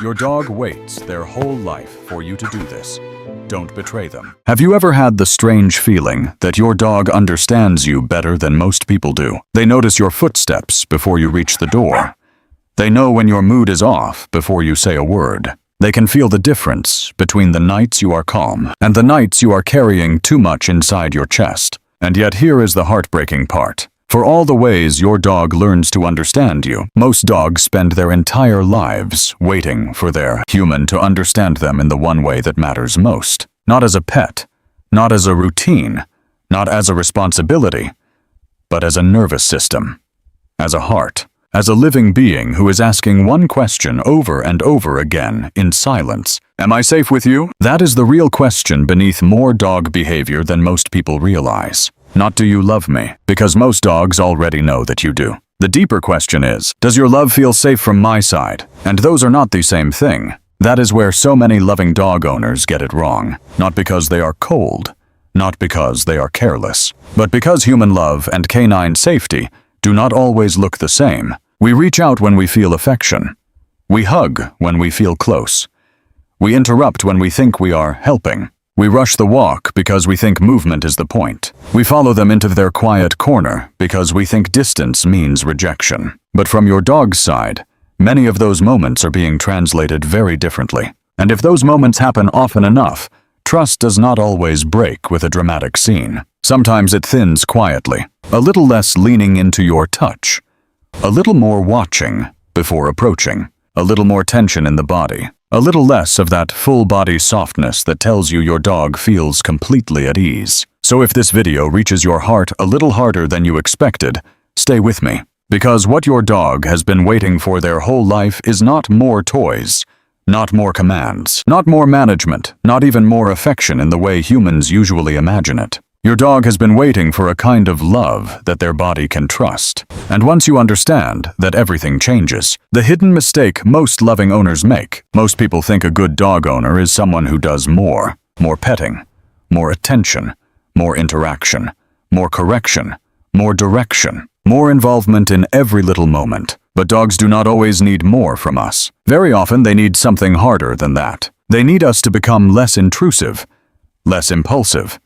Your dog waits their whole life for you to do this. Don't betray them. Have you ever had the strange feeling that your dog understands you better than most people do? They notice your footsteps before you reach the door. They know when your mood is off before you say a word. They can feel the difference between the nights you are calm and the nights you are carrying too much inside your chest. And yet here is the heartbreaking part. For all the ways your dog learns to understand you, most dogs spend their entire lives waiting for their human to understand them in the one way that matters most. Not as a pet, not as a routine, not as a responsibility, but as a nervous system, as a heart, as a living being who is asking one question over and over again in silence. Am I safe with you? That is the real question beneath more dog behavior than most people realize. Not do you love me, because most dogs already know that you do. The deeper question is, does your love feel safe from my side? And those are not the same thing. That is where so many loving dog owners get it wrong. Not because they are cold, not because they are careless, but because human love and canine safety do not always look the same. We reach out when we feel affection. We hug when we feel close. We interrupt when we think we are helping. We rush the walk because we think movement is the point. We follow them into their quiet corner because we think distance means rejection. But from your dog's side, many of those moments are being translated very differently. And if those moments happen often enough, trust does not always break with a dramatic scene. Sometimes it thins quietly, a little less leaning into your touch, a little more watching before approaching, a little more tension in the body. A little less of that full-body softness that tells you your dog feels completely at ease. So if this video reaches your heart a little harder than you expected, stay with me. Because what your dog has been waiting for their whole life is not more toys, not more commands, not more management, not even more affection in the way humans usually imagine it. Your dog has been waiting for a kind of love that their body can trust. And once you understand that everything changes, the hidden mistake most loving owners make. Most people think a good dog owner is someone who does more petting, more attention, more interaction, more correction, more direction, more involvement in every little moment. But dogs do not always need more from us. Very often they need something harder than that. They need us to become less intrusive, less impulsive,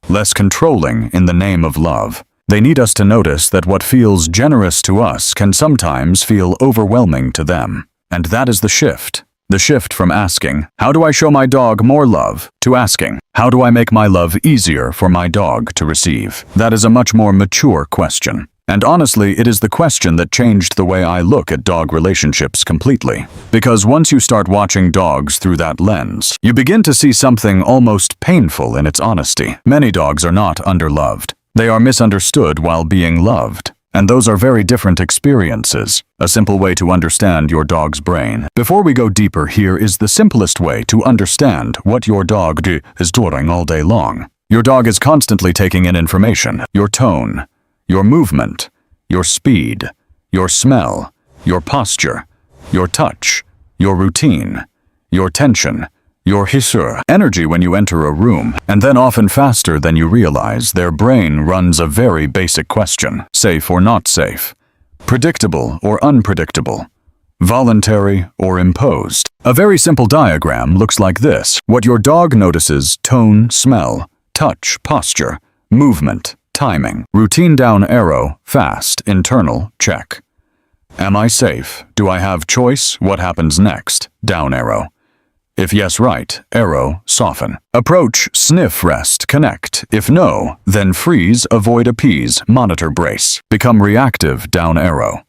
less controlling in the name of love. They need us to notice that what feels generous to us can sometimes feel overwhelming to them. And that is the shift. The shift from asking, how do I show my dog more love, to asking, how do I make my love easier for my dog to receive? That is a much more mature question. And honestly, it is the question that changed the way I look at dog relationships completely. Because once you start watching dogs through that lens, you begin to see something almost painful in its honesty. Many dogs are not underloved. They are misunderstood while being loved. And those are very different experiences. A simple way to understand your dog's brain. Before we go deeper, here is the simplest way to understand what your dog is doing all day long. Your dog is constantly taking in information, your tone, your movement, your speed, your smell, your posture, your touch, your routine, your tension, your hissure, energy when you enter a room, and then often faster than you realize, their brain runs a very basic question: safe or not safe, predictable or unpredictable, voluntary or imposed. A very simple diagram looks like this. What your dog notices: tone, smell, touch, posture, movement, timing. Routine down arrow, fast, internal, check. Am I safe? Do I have choice? What happens next? Down arrow. If yes, right, arrow, soften. Approach, sniff, rest, connect. If no, then freeze, avoid, appease, monitor, brace. Become reactive, down arrow.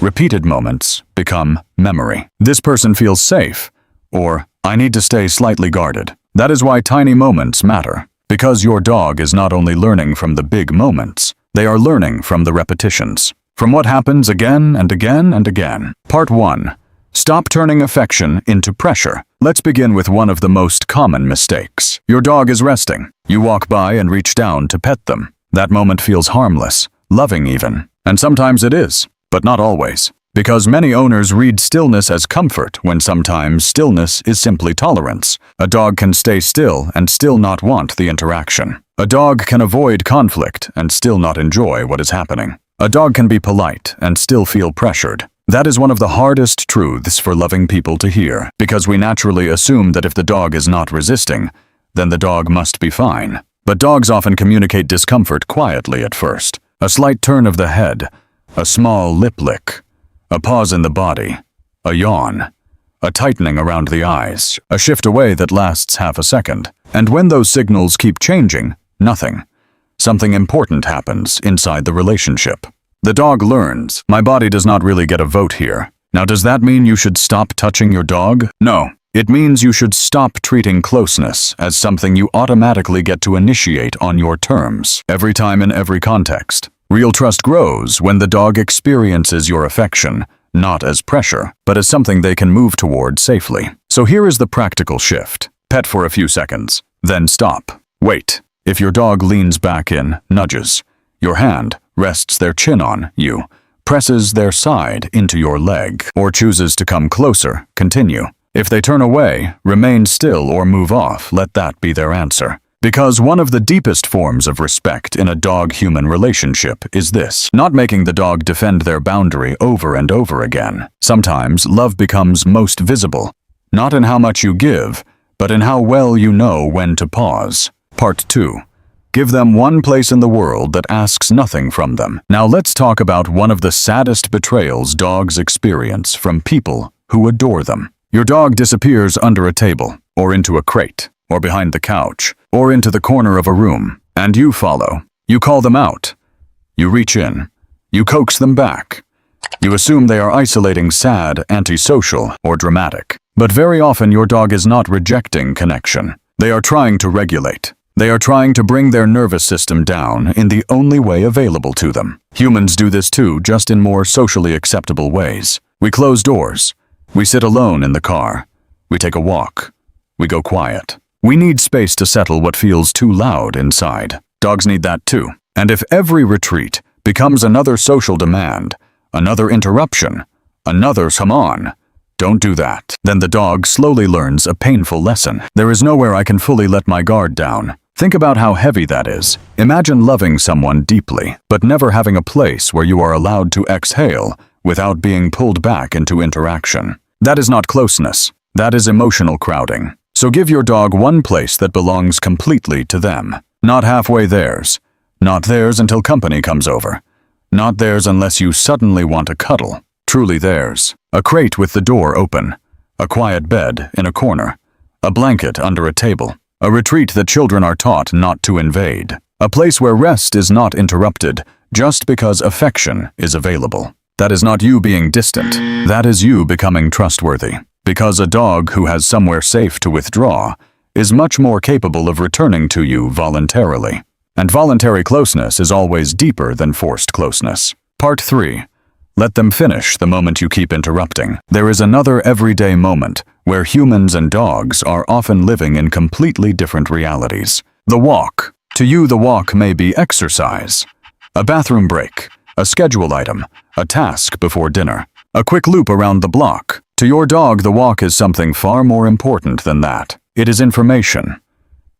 Repeated moments become memory. This person feels safe, or I need to stay slightly guarded. That is why tiny moments matter. Because your dog is not only learning from the big moments, they are learning from the repetitions. From what happens again and again and again. Part 1. Stop turning affection into pressure. Let's begin with one of the most common mistakes. Your dog is resting. You walk by and reach down to pet them. That moment feels harmless, loving even. And sometimes it is, but not always. Because many owners read stillness as comfort when sometimes stillness is simply tolerance. A dog can stay still and still not want the interaction. A dog can avoid conflict and still not enjoy what is happening. A dog can be polite and still feel pressured. That is one of the hardest truths for loving people to hear, because we naturally assume that if the dog is not resisting, then the dog must be fine. But dogs often communicate discomfort quietly at first. A slight turn of the head, a small lip lick, a pause in the body, a yawn, a tightening around the eyes, a shift away that lasts half a second. And when those signals keep changing, nothing. Something important happens inside the relationship. The dog learns, my body does not really get a vote here. Now, does that mean you should stop touching your dog? No. It means you should stop treating closeness as something you automatically get to initiate on your terms, every time in every context. Real trust grows when the dog experiences your affection, not as pressure, but as something they can move toward safely. So here is the practical shift. Pet for a few seconds, then stop. Wait. If your dog leans back in, nudges, your hand rests their chin on you, presses their side into your leg, or chooses to come closer, continue. If they turn away, remain still, or move off, let that be their answer. Because one of the deepest forms of respect in a dog-human relationship is this: not making the dog defend their boundary over and over again. Sometimes love becomes most visible, not in how much you give, but in how well you know when to pause. Part 2. Give them one place in the world that asks nothing from them. Now let's talk about one of the saddest betrayals dogs experience from people who adore them. Your dog disappears under a table, or into a crate, or behind the couch, or into the corner of a room, and you follow. You call them out. You reach in. You coax them back. You assume they are isolating, sad, antisocial, or dramatic. But very often your dog is not rejecting connection. They are trying to regulate. They are trying to bring their nervous system down in the only way available to them. Humans do this too, just in more socially acceptable ways. We close doors. We sit alone in the car. We take a walk. We go quiet. We need space to settle what feels too loud inside. Dogs need that too. And if every retreat becomes another social demand, another interruption, another "come on," don't do that. Then the dog slowly learns a painful lesson. There is nowhere I can fully let my guard down. Think about how heavy that is. Imagine loving someone deeply, but never having a place where you are allowed to exhale without being pulled back into interaction. That is not closeness. That is emotional crowding. So give your dog one place that belongs completely to them. Not halfway theirs. Not theirs until company comes over. Not theirs unless you suddenly want to cuddle. Truly theirs. A crate with the door open. A quiet bed in a corner. A blanket under a table. A retreat that children are taught not to invade. A place where rest is not interrupted just because affection is available. That is not you being distant. That is you becoming trustworthy. Because a dog who has somewhere safe to withdraw is much more capable of returning to you voluntarily. And voluntary closeness is always deeper than forced closeness. Part 3. Let them finish the moment you keep interrupting. There is another everyday moment where humans and dogs are often living in completely different realities. The walk. To you, the walk may be exercise, a bathroom break, a schedule item, a task before dinner, a quick loop around the block. To your dog, the walk is something far more important than that. It is information.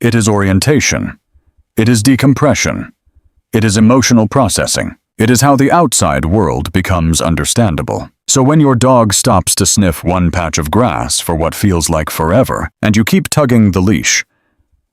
It is orientation. It is decompression. It is emotional processing. It is how the outside world becomes understandable. So when your dog stops to sniff one patch of grass for what feels like forever, and you keep tugging the leash,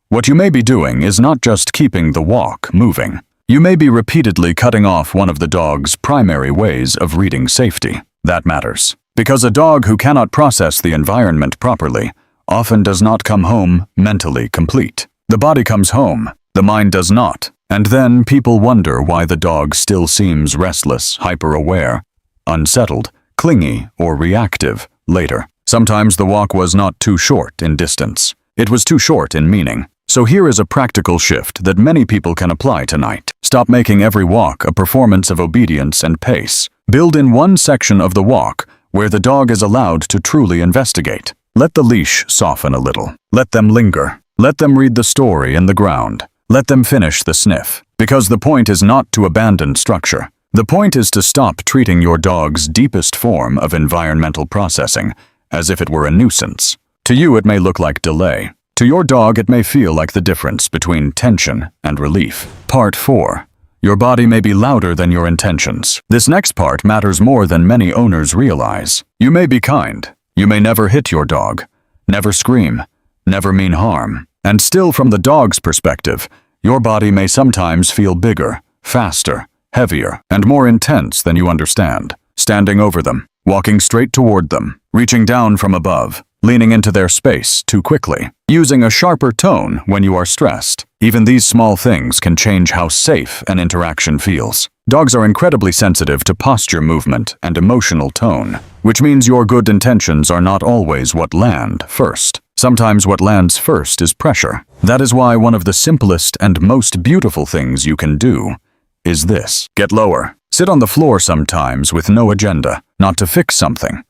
what you may be doing is not just keeping the walk moving. You may be repeatedly cutting off one of the dog's primary ways of reading safety. That matters. Because a dog who cannot process the environment properly often does not come home mentally complete. The body comes home, the mind does not. And then people wonder why the dog still seems restless, hyper-aware, unsettled, clingy, or reactive later. Sometimes the walk was not too short in distance. It was too short in meaning. So here is a practical shift that many people can apply tonight. Stop making every walk a performance of obedience and pace. Build in one section of the walk where the dog is allowed to truly investigate. Let the leash soften a little. Let them linger. Let them read the story in the ground. Let them finish the sniff. Because the point is not to abandon structure. The point is to stop treating your dog's deepest form of environmental processing as if it were a nuisance. To you, it may look like delay. To your dog, it may feel like the difference between tension and relief. Part 4. Your body may be louder than your intentions. This next part matters more than many owners realize. You may be kind. You may never hit your dog, never scream, never mean harm. And still, from the dog's perspective, your body may sometimes feel bigger, faster, heavier, and more intense than you understand. Standing over them, walking straight toward them, reaching down from above, leaning into their space too quickly, using a sharper tone when you are stressed. Even these small things can change how safe an interaction feels. Dogs are incredibly sensitive to posture movement and emotional tone, which means your good intentions are not always what land first. Sometimes what lands first is pressure. That is why one of the simplest and most beautiful things you can do is this. Get lower. Sit on the floor sometimes with no agenda, not to fix something,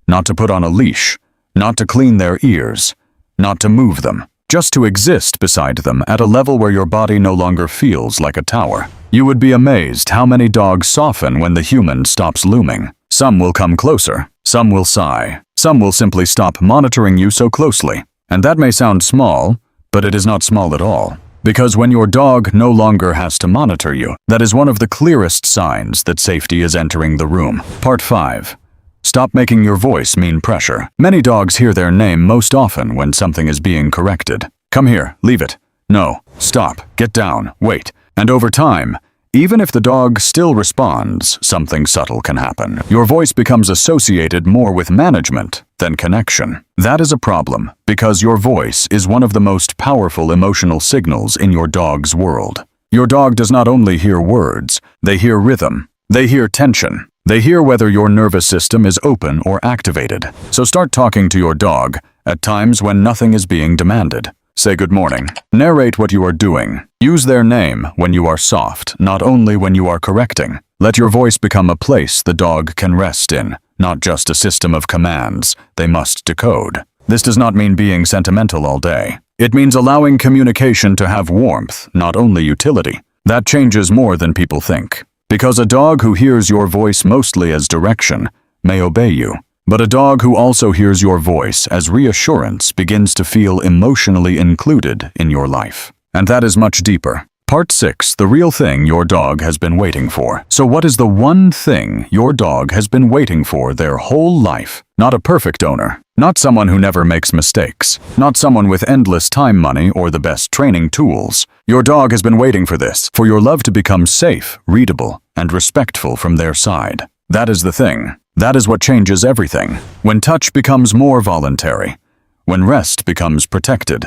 not to put on a leash, not to clean their ears, not to move them, just to exist beside them at a level where your body no longer feels like a tower. You would be amazed how many dogs soften when the human stops looming. Some will come closer, some will sigh, some will simply stop monitoring you so closely. And that may sound small, but it is not small at all. Because when your dog no longer has to monitor you, that is one of the clearest signs that safety is entering the room. Part 5. Stop making your voice mean pressure. Many dogs hear their name most often when something is being corrected. Come here, leave it. No, stop, get down, wait. And over time, even if the dog still responds, something subtle can happen. Your voice becomes associated more with management than connection. That is a problem, because your voice is one of the most powerful emotional signals in your dog's world. Your dog does not only hear words, they hear rhythm, they hear tension, they hear whether your nervous system is open or activated. So start talking to your dog at times when nothing is being demanded. Say good morning. Narrate what you are doing. Use their name when you are soft, not only when you are correcting. Let your voice become a place the dog can rest in, not just a system of commands they must decode. This does not mean being sentimental all day. It means allowing communication to have warmth, not only utility. That changes more than people think. Because a dog who hears your voice mostly as direction may obey you. But a dog who also hears your voice as reassurance begins to feel emotionally included in your life. And that is much deeper. Part 6, the real thing your dog has been waiting for. So what is the one thing your dog has been waiting for their whole life? Not a perfect owner, not someone who never makes mistakes, not someone with endless time money or the best training tools. Your dog has been waiting for this, for your love to become safe, readable, and respectful from their side. That is the thing. That is what changes everything. When touch becomes more voluntary, when rest becomes protected,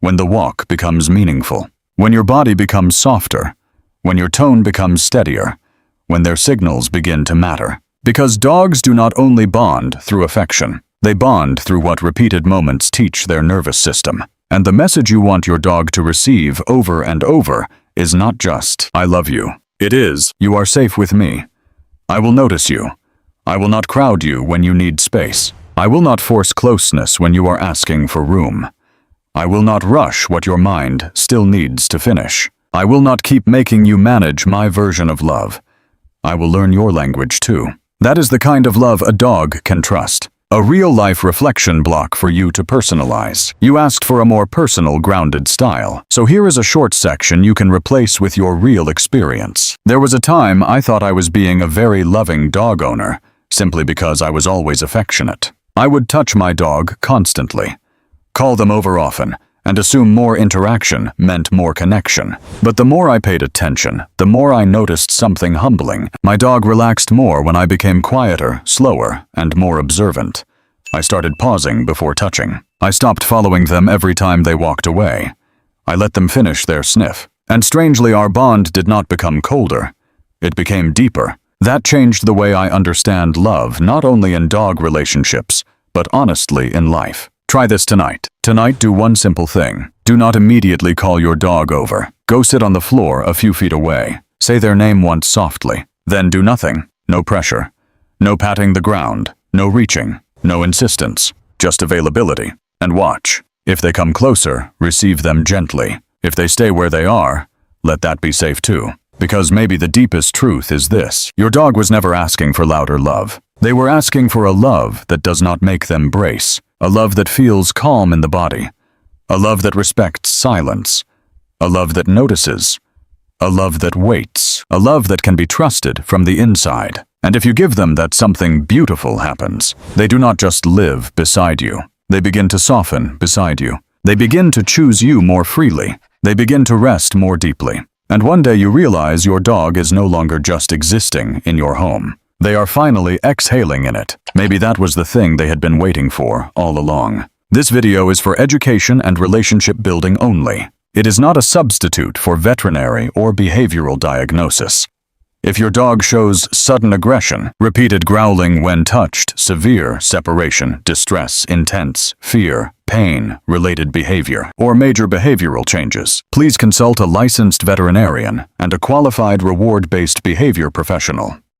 when the walk becomes meaningful, when your body becomes softer, when your tone becomes steadier, when their signals begin to matter. Because dogs do not only bond through affection, they bond through what repeated moments teach their nervous system. And the message you want your dog to receive over and over is not just, "I love you." It is, "You are safe with me. I will notice you. I will not crowd you when you need space. I will not force closeness when you are asking for room. I will not rush what your mind still needs to finish. I will not keep making you manage my version of love. I will learn your language too." That is the kind of love a dog can trust. A real-life reflection block for you to personalize. You asked for a more personal, grounded style. So here is a short section you can replace with your real experience. There was a time I thought I was being a very loving dog owner, simply because I was always affectionate. I would touch my dog constantly, call them over often, and assume more interaction meant more connection. But the more I paid attention, the more I noticed something humbling. My dog relaxed more when I became quieter, slower, and more observant. I started pausing before touching. I stopped following them every time they walked away. I let them finish their sniff. And strangely, our bond did not become colder. It became deeper. That changed the way I understand love, not only in dog relationships, but honestly in life. Try this tonight. Tonight, do one simple thing. Do not immediately call your dog over. Go sit on the floor a few feet away. Say their name once softly. Then do nothing. No pressure. No patting the ground. No reaching. No insistence. Just availability. And watch. If they come closer, receive them gently. If they stay where they are, let that be safe too. Because maybe the deepest truth is this. Your dog was never asking for louder love. They were asking for a love that does not make them brace. A love that feels calm in the body. A love that respects silence. A love that notices. a love that waits, a love that can be trusted from the inside. And if you give them that, something beautiful happens. They do not just live beside you. They begin to soften beside you. They begin to choose you more freely. They begin to rest more deeply. And one day you realize your dog is no longer just existing in your home. They are finally exhaling in it. Maybe that was the thing they had been waiting for all along. This video is for education and relationship building only. It is not a substitute for veterinary or behavioral diagnosis. If your dog shows sudden aggression, repeated growling when touched, severe separation, distress, intense fear, pain, related behavior, or major behavioral changes, please consult a licensed veterinarian and a qualified reward-based behavior professional.